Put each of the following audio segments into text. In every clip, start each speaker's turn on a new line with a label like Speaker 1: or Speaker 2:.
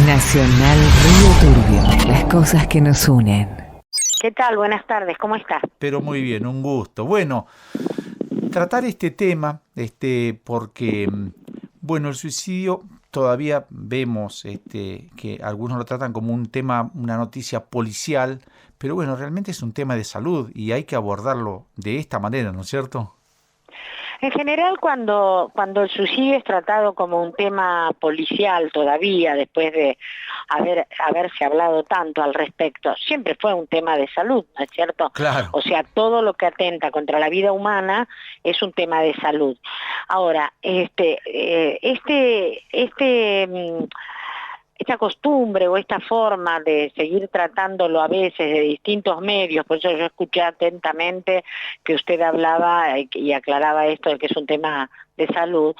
Speaker 1: Nacional Río Turbio, las cosas que nos unen.
Speaker 2: ¿Qué tal? Buenas tardes, ¿cómo estás?
Speaker 3: Pero muy bien, un gusto. Bueno, tratar este tema, porque, bueno, el suicidio todavía vemos que algunos lo tratan como un tema, una noticia policial, pero bueno, realmente es un tema de salud y hay que abordarlo de esta manera, ¿no es cierto?
Speaker 2: En general, cuando el suicidio es tratado como un tema policial todavía, después de haberse hablado tanto al respecto, siempre fue un tema de salud, ¿no es cierto?
Speaker 3: Claro.
Speaker 2: O sea, todo lo que atenta contra la vida humana es un tema de salud. Ahora, esta costumbre o esta forma de seguir tratándolo a veces de distintos medios, por eso yo escuché atentamente que usted hablaba y aclaraba esto de que es un tema de salud,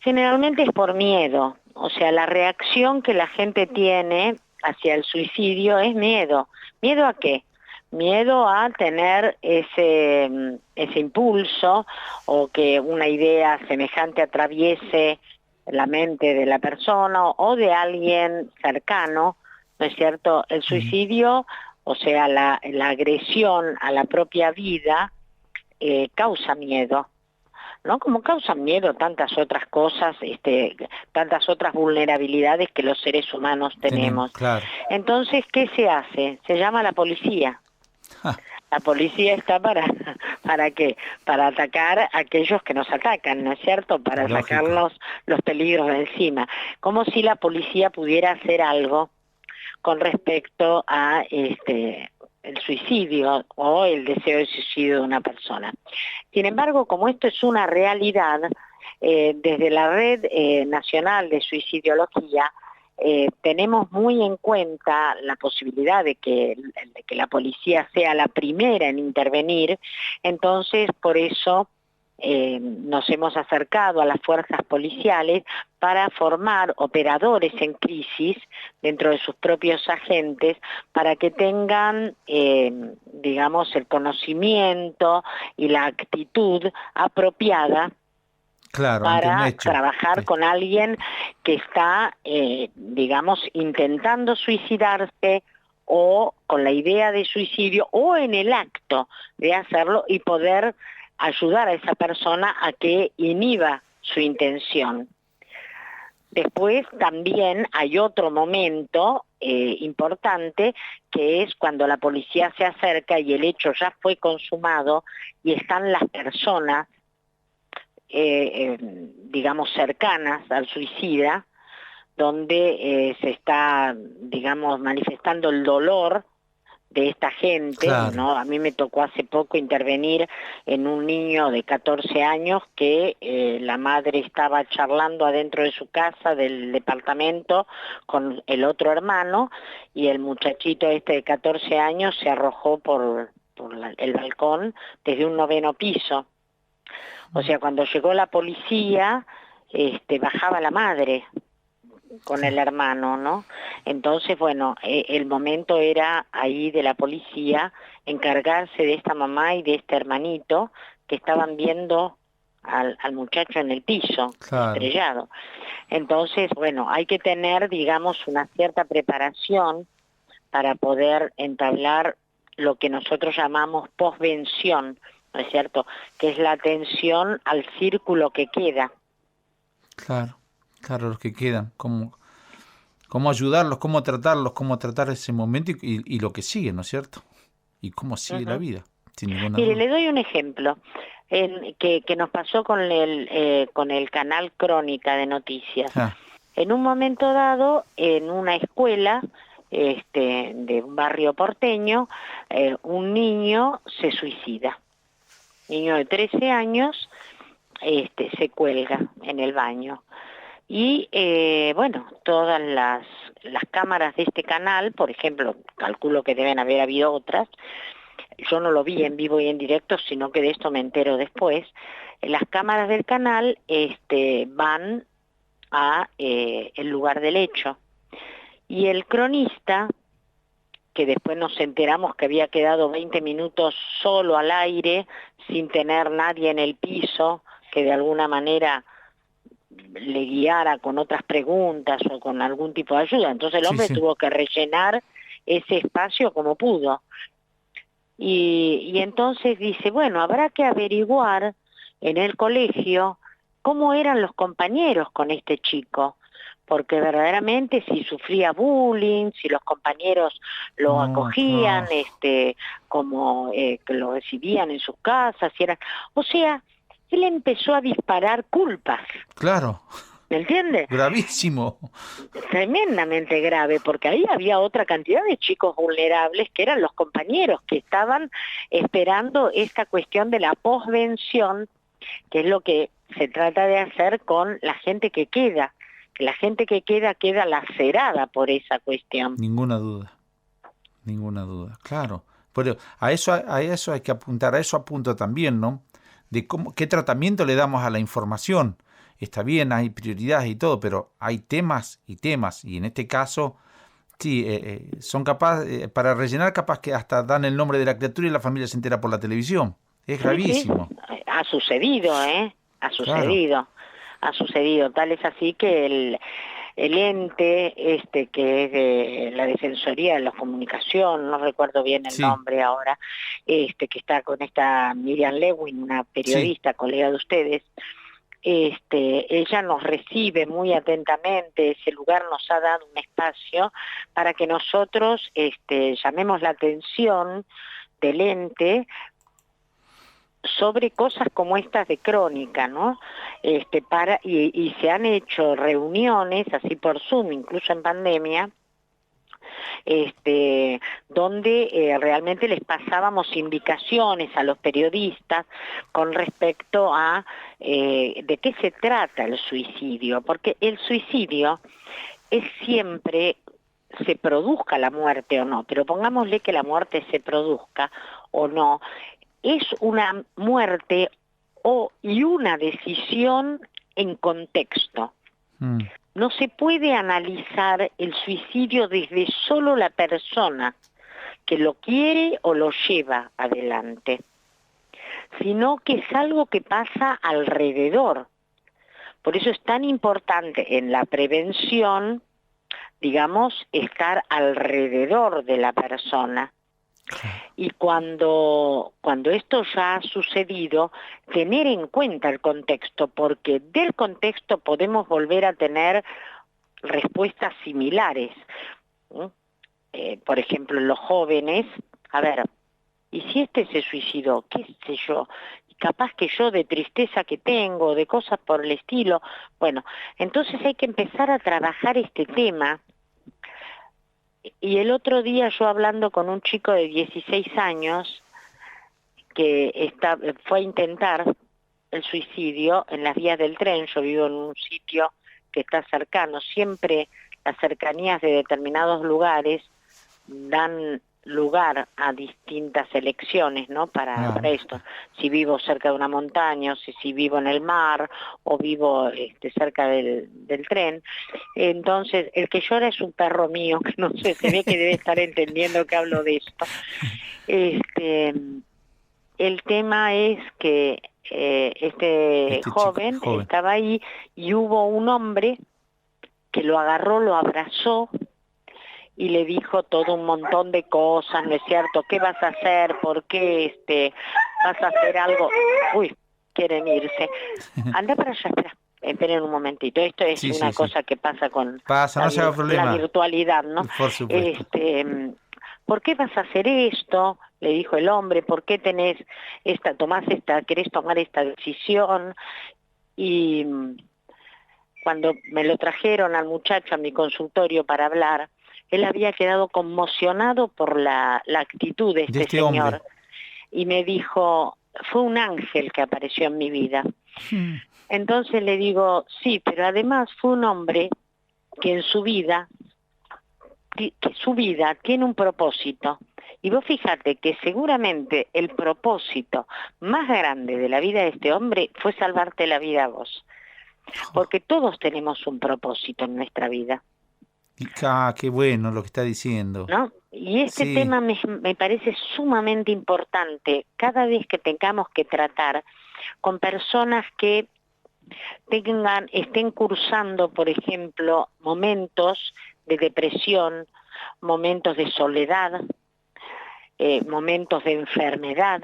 Speaker 2: generalmente es por miedo, o sea, la reacción que la gente tiene hacia el suicidio es miedo. ¿Miedo a qué? Miedo a tener ese impulso o que una idea semejante atraviese la mente de la persona o de alguien cercano, ¿no es cierto? El suicidio, o sea, la agresión a la propia vida, causa miedo, ¿no? Como causan miedo tantas otras cosas, tantas otras vulnerabilidades que los seres humanos tenemos.
Speaker 3: Claro.
Speaker 2: Entonces, ¿qué se hace? Se llama a la policía. La policía está ¿para qué? Para atacar a aquellos que nos atacan, ¿no es cierto? Para sacarnos los peligros de encima. Como si la policía pudiera hacer algo con respecto a el suicidio o el deseo de suicidio de una persona. Sin embargo, como esto es una realidad, desde la Red Nacional de Suicidología, tenemos muy en cuenta la posibilidad de que la policía sea la primera en intervenir, entonces por eso nos hemos acercado a las fuerzas policiales para formar operadores en crisis dentro de sus propios agentes para que tengan, digamos, el conocimiento y la actitud apropiada.
Speaker 3: Claro,
Speaker 2: Para trabajar con alguien que está, digamos, intentando suicidarse o con la idea de suicidio o en el acto de hacerlo y poder ayudar a esa persona a que inhiba su intención. Después también hay otro momento importante que es cuando la policía se acerca y el hecho ya fue consumado y están las personas digamos, cercanas al suicida, donde se está, digamos, manifestando el dolor de esta gente,
Speaker 3: claro.
Speaker 2: ¿no? A mí me tocó hace poco intervenir en un niño de 14 años que la madre estaba charlando adentro de su casa, del departamento, con el otro hermano, y el muchachito de 14 años se arrojó por el balcón desde un 9º piso. O sea, cuando llegó la policía, bajaba la madre con el hermano, ¿no? Entonces, bueno, el momento era ahí de la policía encargarse de esta mamá y de este hermanito que estaban viendo al muchacho en el piso, estrellado. Entonces, bueno, hay que tener, digamos, una cierta preparación para poder entablar lo que nosotros llamamos posvención, ¿no es cierto?, que es la atención al círculo que queda.
Speaker 3: Claro, los que quedan, cómo ayudarlos, cómo tratar ese momento y lo que sigue, ¿no es cierto? Y cómo sigue la vida, sin ninguna
Speaker 2: Mire,
Speaker 3: duda.
Speaker 2: le doy un ejemplo que nos pasó con el canal Crónica de Noticias. En un momento dado, en una escuela de un barrio porteño, un niño se suicida. Niño de 13 años se cuelga en el baño. Y bueno, todas las cámaras de este canal, por ejemplo, calculo que deben haber habido otras, yo no lo vi en vivo y en directo, sino que de esto me entero después, las cámaras del canal van a el lugar del hecho. Y el cronista, que después nos enteramos que había quedado 20 minutos solo al aire, sin tener nadie en el piso, que de alguna manera le guiara con otras preguntas o con algún tipo de ayuda. Entonces el hombre tuvo que rellenar ese espacio como pudo. Y entonces dice, bueno, habrá que averiguar en el colegio cómo eran los compañeros con este chico, porque verdaderamente si sufría bullying, si los compañeros lo acogían, como que lo recibían en sus casas, si eran, o sea, él empezó a disparar culpas.
Speaker 3: Claro.
Speaker 2: ¿Me entiende?
Speaker 3: Gravísimo.
Speaker 2: Tremendamente grave, porque ahí había otra cantidad de chicos vulnerables que eran los compañeros que estaban esperando esta cuestión de la posvención, que es lo que se trata de hacer con la gente que queda. Que la gente que queda lacerada por esa cuestión.
Speaker 3: Ninguna duda, claro. Pero a eso hay que apuntar, a eso apunto también, ¿no? De qué tratamiento le damos a la información. Está bien, hay prioridades y todo, pero hay temas, y en este caso, sí, son capaces, para rellenar capaz que hasta dan el nombre de la criatura y la familia se entera por la televisión. Es gravísimo.
Speaker 2: Sí. Ha sucedido, ha sucedido.
Speaker 3: Claro.
Speaker 2: Ha sucedido, tal es así que el ente que es de la Defensoría de la Comunicación, no recuerdo bien el nombre ahora, que está con esta Miriam Lewin, una periodista, colega de ustedes, ella nos recibe muy atentamente, ese lugar nos ha dado un espacio para que nosotros llamemos la atención del ente sobre cosas como estas de crónica, ¿no? Y se han hecho reuniones, así por Zoom, incluso en pandemia, donde realmente les pasábamos indicaciones a los periodistas con respecto a de qué se trata el suicidio, porque el suicidio es siempre, se produzca la muerte o no, pero pongámosle que la muerte se produzca o no, es una muerte y una decisión en contexto. No se puede analizar el suicidio desde solo la persona que lo quiere o lo lleva adelante, sino que es algo que pasa alrededor. Por eso es tan importante en la prevención, digamos, estar alrededor de la persona. Y cuando esto ya ha sucedido, tener en cuenta el contexto, porque del contexto podemos volver a tener respuestas similares. Por ejemplo, en los jóvenes, a ver, ¿y si se suicidó? ¿Qué sé yo? Capaz que yo de tristeza que tengo, de cosas por el estilo. Bueno, entonces hay que empezar a trabajar este tema. Y el otro día yo hablando con un chico de 16 años que fue a intentar el suicidio en las vías del tren, yo vivo en un sitio que está cercano, siempre las cercanías de determinados lugares dan lugar a distintas elecciones, ¿no? Para esto. Si vivo cerca de una montaña, o si vivo en el mar, o vivo cerca del tren. Entonces, el que llora es un perro mío, que no sé, se ve que debe estar entendiendo que hablo de esto. El tema es que este joven estaba ahí y hubo un hombre que lo agarró, lo abrazó, y le dijo todo un montón de cosas, ¿no es cierto? ¿Qué vas a hacer? ¿Por qué vas a hacer algo? Uy, quieren irse. Anda para allá, esperen un momentito. Esto es una cosa que pasa con la virtualidad, ¿no?
Speaker 3: Por supuesto.
Speaker 2: ¿Por qué vas a hacer esto? Le dijo el hombre, ¿por qué querés tomar esta decisión? Y cuando me lo trajeron al muchacho a mi consultorio para hablar, él había quedado conmocionado por la actitud de este señor.
Speaker 3: Hombre.
Speaker 2: Y me dijo, fue un ángel que apareció en mi vida. Entonces le digo, sí, pero además fue un hombre que en su vida tiene un propósito. Y vos fíjate que seguramente el propósito más grande de la vida de este hombre fue salvarte la vida a vos. Porque todos tenemos un propósito en nuestra vida.
Speaker 3: Qué bueno lo que está diciendo.
Speaker 2: ¿No? Y este tema me parece sumamente importante cada vez que tengamos que tratar con personas que estén cursando, por ejemplo, momentos de depresión, momentos de soledad, momentos de enfermedad,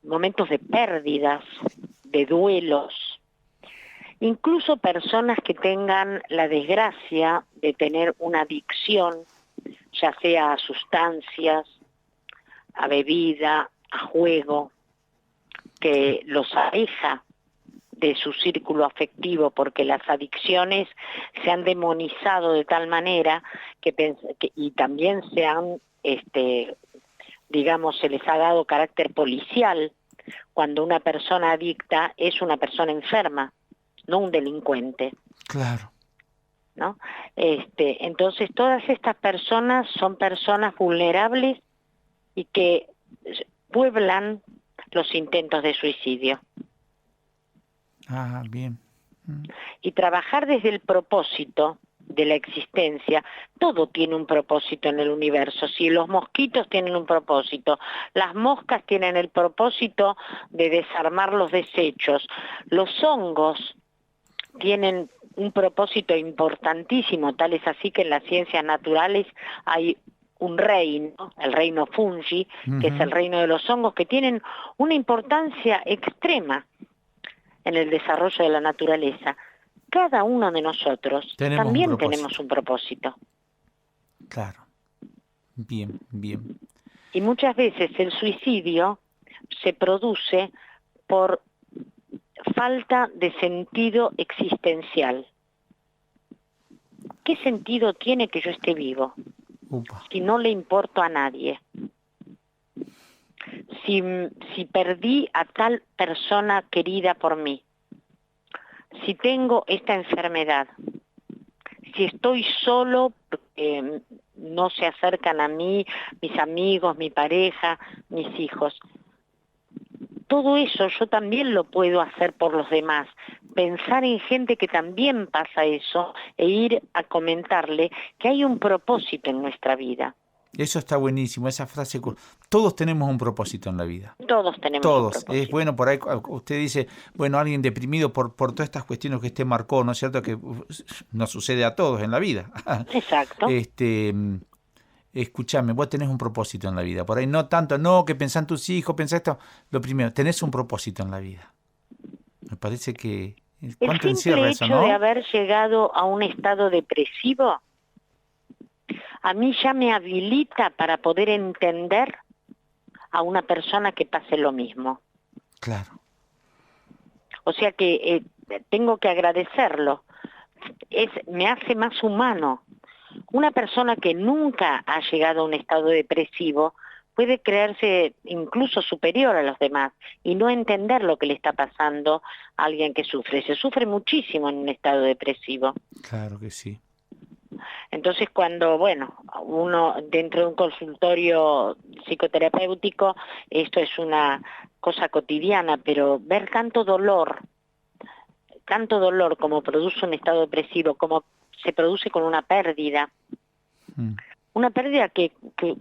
Speaker 2: momentos de pérdidas, de duelos, incluso personas que tengan la desgracia de tener una adicción, ya sea a sustancias, a bebida, a juego, que los aleja de su círculo afectivo, porque las adicciones se han demonizado de tal manera y también se han, digamos, se les ha dado carácter policial. Cuando una persona adicta es una persona enferma, no un delincuente.
Speaker 3: Claro.
Speaker 2: ¿No? Entonces todas estas personas son personas vulnerables y que pueblan los intentos de suicidio.
Speaker 3: Ah, bien.
Speaker 2: Y trabajar desde el propósito de la existencia, todo tiene un propósito en el universo. Si los mosquitos tienen un propósito, las moscas tienen el propósito de desarmar los desechos, los hongos tienen un propósito importantísimo, tal es así que en las ciencias naturales hay un reino, el reino fungi, que es el reino de los hongos, que tienen una importancia extrema en el desarrollo de la naturaleza. Cada uno de nosotros también tenemos un propósito.
Speaker 3: Claro. Bien, bien.
Speaker 2: Y muchas veces el suicidio se produce por falta de sentido existencial. ¿Qué sentido tiene que yo esté vivo? Si no le importo a nadie. Si perdí a tal persona querida por mí. Si tengo esta enfermedad. Si estoy solo, no se acercan a mí mis amigos, mi pareja, mis hijos. Todo eso yo también lo puedo hacer por los demás. Pensar en gente que también pasa eso e ir a comentarle que hay un propósito en nuestra vida.
Speaker 3: Eso está buenísimo, esa frase. Todos tenemos un propósito en la vida.
Speaker 2: Todos tenemos un propósito.
Speaker 3: Es bueno, por ahí usted dice, bueno, alguien deprimido por todas estas cuestiones que usted marcó, ¿no es cierto? Que nos sucede a todos en la vida.
Speaker 2: Exacto.
Speaker 3: Escúchame, vos tenés un propósito en la vida. Por ahí no tanto, no, que pensá en tus hijos, pensá esto. Lo primero, tenés un propósito en la vida. Me parece que... ¿Cuánto encierra eso, no?
Speaker 2: El simple hecho de haber llegado a un estado depresivo, a mí ya me habilita para poder entender a una persona que pase lo mismo.
Speaker 3: Claro.
Speaker 2: O sea que tengo que agradecerlo. Me hace más humano. Una persona que nunca ha llegado a un estado depresivo puede creerse incluso superior a los demás y no entender lo que le está pasando a alguien que sufre. Se sufre muchísimo en un estado depresivo.
Speaker 3: Claro que sí.
Speaker 2: Entonces cuando, uno dentro de un consultorio psicoterapéutico, esto es una cosa cotidiana, pero ver tanto dolor como produce un estado depresivo, como se produce con una pérdida. Una pérdida que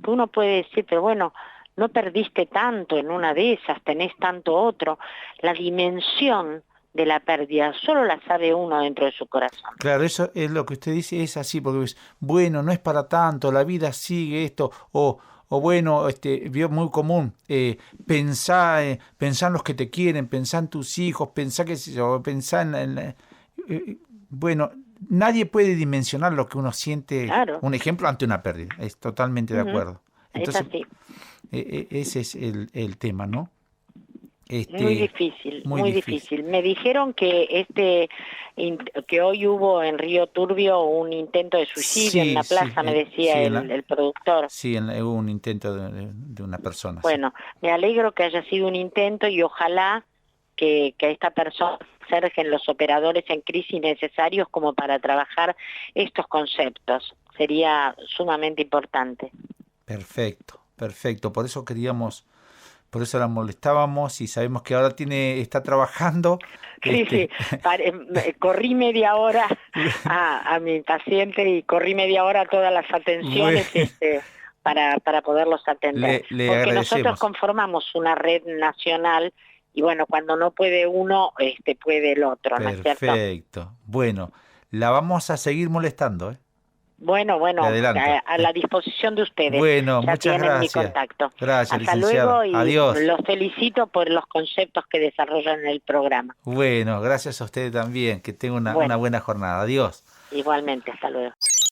Speaker 2: uno puede decir, pero bueno, no perdiste tanto en una de esas, tenés tanto otro. La dimensión de la pérdida solo la sabe uno dentro de su corazón.
Speaker 3: Claro, eso es lo que usted dice, es así, porque es, bueno, no es para tanto, la vida sigue esto, o bueno, vio muy común, pensá en los que te quieren, pensá en tus hijos, pensá bueno, nadie puede dimensionar lo que uno siente,
Speaker 2: claro.
Speaker 3: Un ejemplo ante una pérdida, es totalmente de acuerdo. Entonces,
Speaker 2: es así.
Speaker 3: Ese es el tema, ¿no?
Speaker 2: Muy difícil. Me dijeron que que hoy hubo en Río Turbio un intento de suicidio en la plaza, me decía el productor.
Speaker 3: Sí, hubo un intento de una persona.
Speaker 2: Bueno, me alegro que haya sido un intento y ojalá que a esta persona surgen los operadores en crisis necesarios como para trabajar estos conceptos. Sería sumamente importante.
Speaker 3: Perfecto. Por eso por eso la molestábamos y sabemos que ahora está trabajando.
Speaker 2: Sí. Corrí media hora a mi paciente y corrí media hora a todas las atenciones para poderlos atender.
Speaker 3: Le
Speaker 2: porque
Speaker 3: agradecemos.
Speaker 2: nosotros conformamos una red nacional y bueno, cuando no puede uno, puede el otro, ¿no es cierto?
Speaker 3: Perfecto. Bueno, la vamos a seguir molestando, ¿eh?
Speaker 2: Bueno,
Speaker 3: Te adelanto.
Speaker 2: a la disposición de ustedes.
Speaker 3: Bueno,
Speaker 2: Ya
Speaker 3: muchas
Speaker 2: tienen mi
Speaker 3: gracias.
Speaker 2: contacto.
Speaker 3: Gracias,
Speaker 2: Hasta
Speaker 3: licenciada.
Speaker 2: luego y
Speaker 3: Adiós.
Speaker 2: los felicito por los conceptos que desarrollan en el programa.
Speaker 3: Bueno, gracias a usted también. Que tenga una
Speaker 2: Bueno,
Speaker 3: buena jornada. Adiós.
Speaker 2: igualmente, hasta luego.